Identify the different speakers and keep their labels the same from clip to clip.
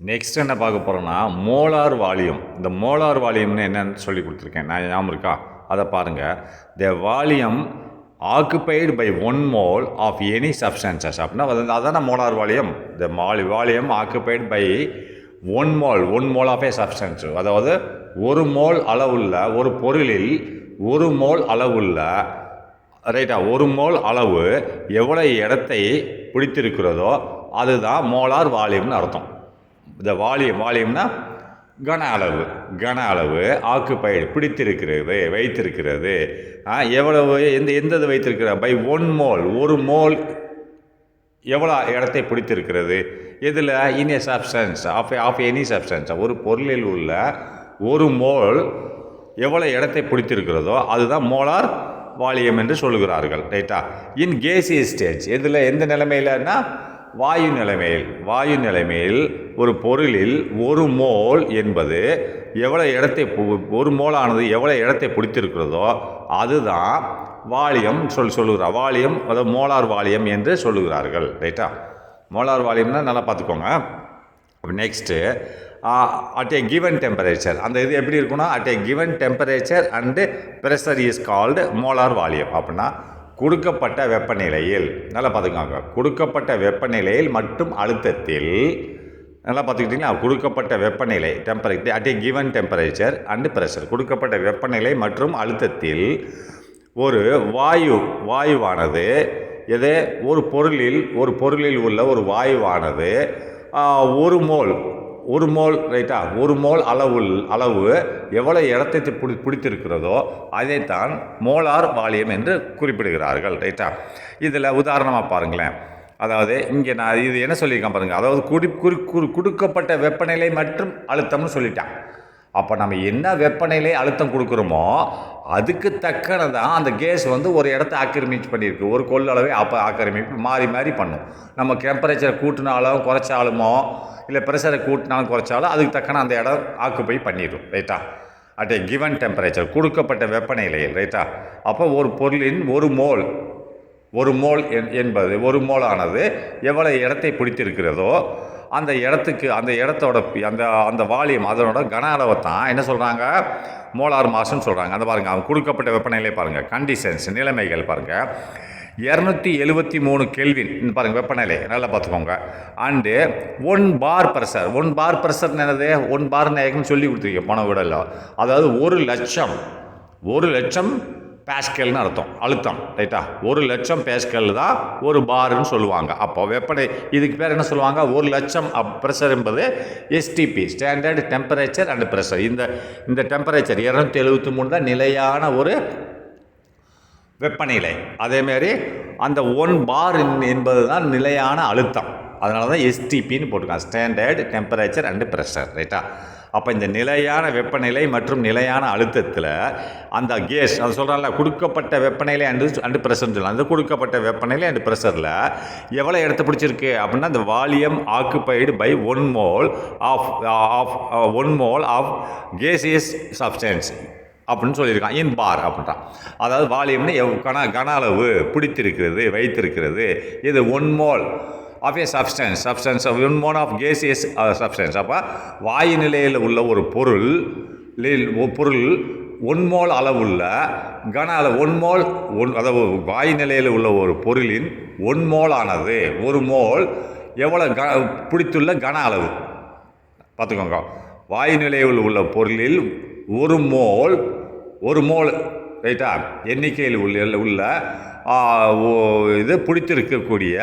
Speaker 1: Next என்ன பார்க்க போகிறோன்னா மோலார் வால்யூம். இந்த மோலார் வால்யூம்னு என்னன்னு சொல்லி கொடுத்துருக்கேன், நான் ஞாபகம் இருக்கா? அதை பாருங்கள். The volume occupied by 1 mole of any substances அப்படின்னா அதான molar volume. The volume occupied by 1 mole of a substance. அதாவது 1 mole அளவுள்ள ஒரு பொருளில் 1 mole அளவுள்ள ரைட்டா 1 mole அளவு எவ்வளோ இடத்தை பிடித்திருக்கிறதோ அதுதான் மோலார் வால்யூம்னு அர்த்தம். இந்த வால்யூம்னா கன அளவு ஆக்குபைடு பிடித்திருக்கிறது, வைத்திருக்கிறது. எவ்வளவு எந்தது வைத்திருக்கிற பை 1 mole, 1 mole எவ்வளோ இடத்தை பிடித்திருக்கிறது இதில் இன் ஏ சப்ஸ்டன்ஸ் ஆஃப் எனி சப்ஸ்டன்ஸ். ஒரு பொருளில் உள்ள 1 mole எவ்வளோ இடத்தை பிடித்திருக்கிறதோ அதுதான் மோலார் வால்யூம் என்று சொல்கிறார்கள். ரைட்டா? இன் கேசியஸ் ஸ்டேஜ் இதில் எந்த நிலைமையிலன்னா வாயு நிலைமையில் ஒரு பொருளில் 1 mole என்பது எவ்வளோ இடத்தை 1 mole ஆனது எவ்வளோ இடத்தை பிடித்திருக்கிறதோ அதுதான் வால்யூம் சொல்லுகிறார். வால்யூம் அதாவது மோலார் வால்யூம் என்று சொல்லுகிறார்கள். ரைட்டா? மோலார் வால்யூம்னா நல்லா பார்த்துக்கோங்க. Next at A given temperature, அந்த இது எப்படி இருக்குன்னா at A given temperature and pressure is called molar volume. அப்படின்னா கொடுக்கப்பட்ட வெப்பநிலையில், நல்லா பார்த்துக்கோங்க, கொடுக்கப்பட்ட வெப்பநிலையில் மற்றும் அழுத்தத்தில், நல்லா பார்த்துக்கிட்டிங்களா, கொடுக்கப்பட்ட வெப்பநிலை temperature at A given temperature and pressure, கொடுக்கப்பட்ட வெப்பநிலை மற்றும் அழுத்தத்தில் ஒரு வாயுவானது எது ஒரு பொருளில் உள்ள ஒரு வாயுவானது 1 mole ரைட்டா 1 mole அளவு எவ்வளோ இடத்தை பிடித்திருக்கிறதோ அதைத்தான் மோலார் வால்யூம் என்று குறிப்பிடுகிறார்கள். ரைட்டா? இதில் உதாரணமாக பாருங்களேன். அதாவது இங்கே நான் இது என்ன சொல்லியிருக்கேன் பாருங்கள். அதாவது கொடுக்கப்பட்ட வெப்பநிலை மற்றும் அழுத்தம்னு சொல்லிட்டேன். அப்போ நம்ம என்ன வெப்பநிலை அழுத்தம் கொடுக்குறோமோ அதுக்கு தக்கனதான் அந்த கேஸ் ஒரு இடத்த ஆக்கிரமிச்சு பண்ணியிருக்கு. ஒரு கொள்ளளவை ஆக்கிரமிப்பு மாறி பண்ணும். நம்ம டெம்பரேச்சர் கூட்டினாலும் குறைச்சாலுமோ இல்லை ப்ரெஷரை கூட்டினாலும் குறைச்சாலும் அதுக்கு தக்கன அந்த இடம் ஆக்குப்பை பண்ணிடும். ரைட்டா? அட் ஏ கிவன் டெம்பரேச்சர் கொடுக்கப்பட்ட வெப்பநிலையில். ரைட்டா? அப்போ ஒரு பொருளின் 1 mole என்பது 1 mole ஆனது எவ்வளோ இடத்தை பிடித்திருக்கிறதோ அந்த இடத்தோட அந்த வால்யூம் அதனோட கன அளவை தான் என்ன சொல்கிறாங்க மோலார் மாஸ்ன்னு சொல்கிறாங்க. அந்த பாருங்கள், அவங்க கொடுக்கப்பட்ட வெப்பநிலை பாருங்கள், கண்டிஷன்ஸ் நிலைமைகள் பாருங்கள். 273 கெல்வின் பாருங்கள் வெப்பநிலை, நல்லா பார்த்துக்கோங்க. And 1 bar pressure. 1 bar pressure என்னது 1 bar ஏற்கனவே சொல்லி கொடுத்துருக்கீங்க போன விடல. அதாவது 1 லட்சம் பேஸ்கல்னு அர்த்தம் அழுத்தம். ரைட்டா? 1 லட்சம் பேஸ்கல் தான் ஒரு பார்ன்னு சொல்லுவாங்க. அப்போ வெப்பநிலை இதுக்கு பேர் என்ன சொல்லுவாங்க 1 லட்சம் ப்ரெஷர் என்பது SDP, standard temperature and pressure. இந்த டெம்பரேச்சர் 273 தான் நிலையான ஒரு வெப்பநிலை. அதேமாரி அந்த 1 bar என்பது தான் நிலையான அழுத்தம். அதனால தான் எஸ்டிபின்னு போட்டிருக்காங்க, ஸ்டாண்டர்ட் டெம்பரேச்சர் அண்டு ப்ரெஷர். ரைட்டா? அப்போ இந்த நிலையான வெப்பநிலை மற்றும் நிலையான அழுத்தத்தில் அந்த கேஸ் அது சொல்கிறாங்கல்ல கொடுக்கப்பட்ட வெப்பநிலை அண்டு ப்ரெஷர்னு சொல்லலாம். அந்த கொடுக்கப்பட்ட வெப்பநிலை அண்டு ப்ரெஷரில் எவ்வளோ இடத்த பிடிச்சிருக்கு அப்படின்னா அந்த volume occupied by 1 mole of gaseous substance அப்படின்னு சொல்லியிருக்கான். இன் பார் அப்படின்றான். அதாவது வால்யூம்னு கன அளவு பிடித்திருக்கிறது, வைத்திருக்கிறது. இது 1 mole of a substance 1 mole of gaseous substance. அப்போ வாயு நிலையில் உள்ள ஒரு பொருள் 1 mole அளவுள்ள கன அளவு 1 mole அதாவது வாயு நிலையில் உள்ள ஒரு பொருளின் 1 mole ஆனது 1 mole எவ்வளோ பிடித்துள்ள கன அளவு பார்த்துக்கோங்க. வாயு நிலையில் உள்ள பொருளில் 1 mole ரைட்டா எண்ணிக்கையில் உள்ள இது பிடித்திருக்கக்கூடிய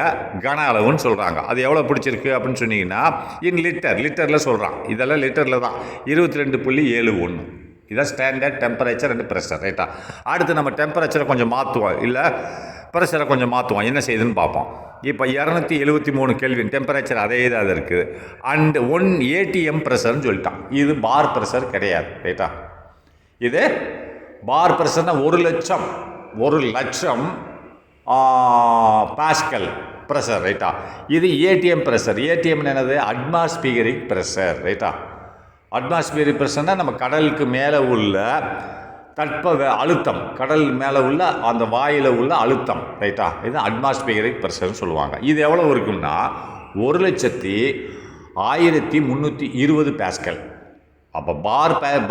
Speaker 1: கன அளவுன்னு சொல்கிறாங்க. அது எவ்வளோ பிடிச்சிருக்கு அப்படின்னு சொன்னீங்கன்னா இன் லிட்டரில் சொல்கிறான். இதெல்லாம் லிட்டரில் தான் 22.71. இதான் ஸ்டாண்டர்ட் டெம்பரேச்சர் அண்ட் ப்ரெஷர். ரைட்டா? அடுத்து நம்ம டெம்பரேச்சரை கொஞ்சம் மாற்றுவோம், இல்லை ப்ரெஷரை கொஞ்சம் மாற்றுவோம். என்ன செய்யுதுன்னு பார்ப்போம். இப்போ 273 கெல்வின் டெம்பரேச்சர் அதே தான் இருக்குது. அண்டு 1 atm ப்ரெஷர்னு சொல்லிட்டான். இது பார் ப்ரெஷர் கிடையாது. ரைட்டா? இது பார் ப்ரெஷர்னா 1 லட்சம் பாஸ்கல் ப்ரெஷர். ரைட்டா? இது ஏடிஎம் ப்ரெஷர். ஏடிஎம்னு என்னது அட்மாஸ்பியரிக் ப்ரெஷர். ரைட்டா? அட்மாஸ்பியரிக் ப்ரெஷர்னால் நம்ம கடலுக்கு மேலே உள்ள அழுத்தம், கடல் மேலே உள்ள அந்த வாயில் உள்ள அழுத்தம். ரைட்டா? இது அட்மாஸ்பியரிக் ப்ரெஷர்னு சொல்லுவாங்க. இது எவ்வளோ இருக்குன்னா 1,00,000 1320 பாஸ்கல். அப்போ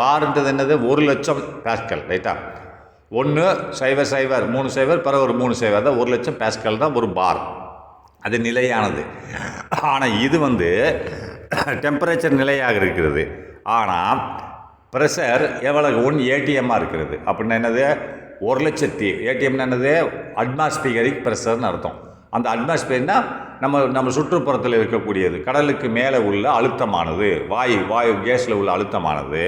Speaker 1: பார்ன்றது என்னது 1,00,000 பாஸ்கல். ரைட்டா, 1,0,0 3,0 பிறகு ஒரு 3,0 தான் 1,00,000 பாஸ்கல் தான் ஒரு பார். அது நிலையானது. ஆனால் இது டெம்பரேச்சர் நிலையாக இருக்கிறது. ஆனால் ப்ரெஷர் எவ்வளவு 1 ATM இருக்கிறது. அப்படின்னா என்னது 1,00,000 ATM என்னது அட்மாஸ்பியரிக் ப்ரெஷர்னு அர்த்தம். அந்த அட்மாஸ்பியர்னா நம்ம சுற்றுப்புறத்தில் இருக்கக்கூடியது, கடலுக்கு மேலே உள்ள அழுத்தமானது, வாயு கேஸில் உள்ள அழுத்தமானது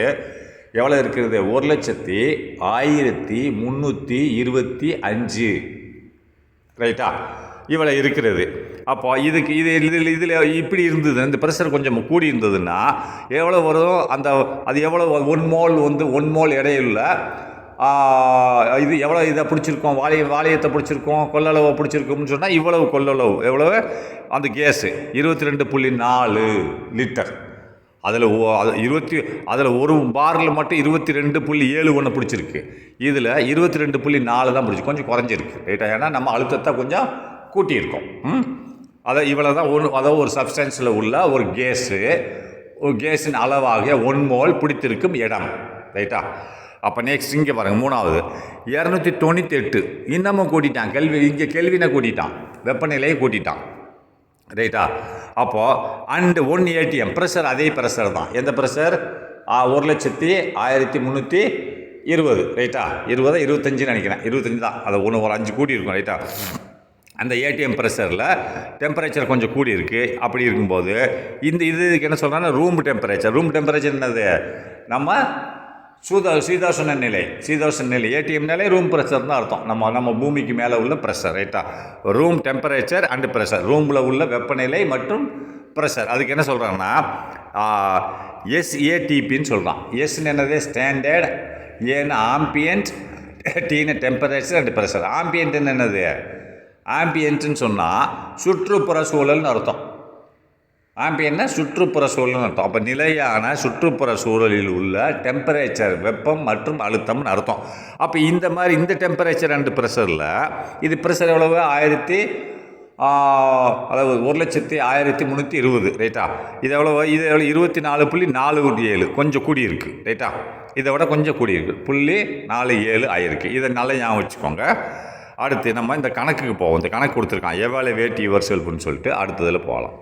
Speaker 1: எவ்வளோ இருக்கிறது 1,1325. ரைட்டா, இவ்வளோ இருக்கிறது. அப்போ இதில் இப்படி இருந்தது, இந்த ப்ரெஷர் கொஞ்சம் கூடி இருந்ததுன்னா எவ்வளோ வரும்? அது எவ்வளோ 1 மோல் 1 மோல் எடையுள்ள இது எவ்வளோ இதை பிடிச்சிருக்கோம், வாலியத்தை பிடிச்சிருக்கோம், கொள்ளளவை பிடிச்சிருக்கோம்னு சொன்னால் இவ்வளவு கொள்ளளவு எவ்வளவு அந்த கேஸு 22.4 லிட்டர். அதில் ஒரு பாரில் மட்டும் 22.71 பிடிச்சிருக்கு. இதில் 22.4 தான் பிடிச்சி, கொஞ்சம் குறைஞ்சிருக்கு. ரைட்டா, ஏன்னா நம்ம அழுத்தத்தை கொஞ்சம் கூட்டியிருக்கோம். இவ்வளோ தான் ஒரு சப்ஸ்டன்ஸில் உள்ள ஒரு கேஸின் அளவாக 1 மோல் பிடித்திருக்கும் இடம். ரைட்டா, அப்போ நெக்ஸ்ட் இங்கே பாருங்கள், 3வது 298 இன்னமும் கூட்டிட்டான். இங்கே கெல்வினை கூட்டிட்டான், வெப்பநிலையை கூட்டிட்டான். ரைட்டா, அப்போது 1 ATM ப்ரெஷர், அதே ப்ரெஷர் தான். எந்த ப்ரெஷர்? 1,1320. ரைட்டா, 25 நினைக்கிறேன், 25 தான். அது ஒரு 5 கூடி இருக்கும். ரைட்டா, அந்த ATM ப்ரெஷரில் டெம்பரேச்சர் கொஞ்சம் கூடி இருக்குது. அப்படி இருக்கும்போது இதுக்கு என்ன சொல்கிறாங்கன்னா ரூம் டெம்பரேச்சர் என்னது? நம்ம சீதோஷண நிலை ATMனாலே ரூம் ப்ரெஷர் தான் அர்த்தம். நம்ம பூமிக்கு மேலே உள்ள ப்ரெஷர். ரைட்டா, ரூம் டெம்பரேச்சர் அண்ட் ப்ரெஷர், ரூமில் உள்ள வெப்பநிலை மற்றும் ப்ரெஷர். அதுக்கு என்ன சொல்கிறாங்கன்னா SATPன்னு சொல்கிறான். எஸ்ன்னு என்னது ஸ்டாண்டர்ட், ஏன்னு ஆம்பியன்ட், டீன்னு டெம்பரேச்சர் அண்ட் ப்ரெஷர். ஆம்பியன்ட்னு என்னது? ஆம்பியன்ட்னு சொன்னால் சுற்றுப்புற சூழல்னு அர்த்தம். ஆம்பியன்னா சுற்றுப்புற சூழல்னு அர்த்தம். அப்போ நிலையான சுற்றுப்புற சூழலில் உள்ள டெம்பரேச்சர், வெப்பம் மற்றும் அழுத்தம்னு அர்த்தம். அப்போ இந்த டெம்பரேச்சர் அண்ட் ப்ரெஷரில் இது ப்ரெஷர் எவ்வளவு? 1,1320. ரைட்டா, இது எவ்வளோ? இது 24.47, கொஞ்சம் கூடி இருக்குது. ரைட்டா, இதை விட கொஞ்சம் கூடி இருக்குது, 0.47 ஆகிருக்கு. இதை நல்லா ஞாபகம் வச்சுக்கோங்க. அடுத்து நம்ம இந்த கணக்குக்கு போவோம். இந்த கணக்கு கொடுத்துருக்கான், எவாலுவேட் யுவர் செல்ஃப்னு சொல்லிட்டு அடுத்ததில் போகலாம்.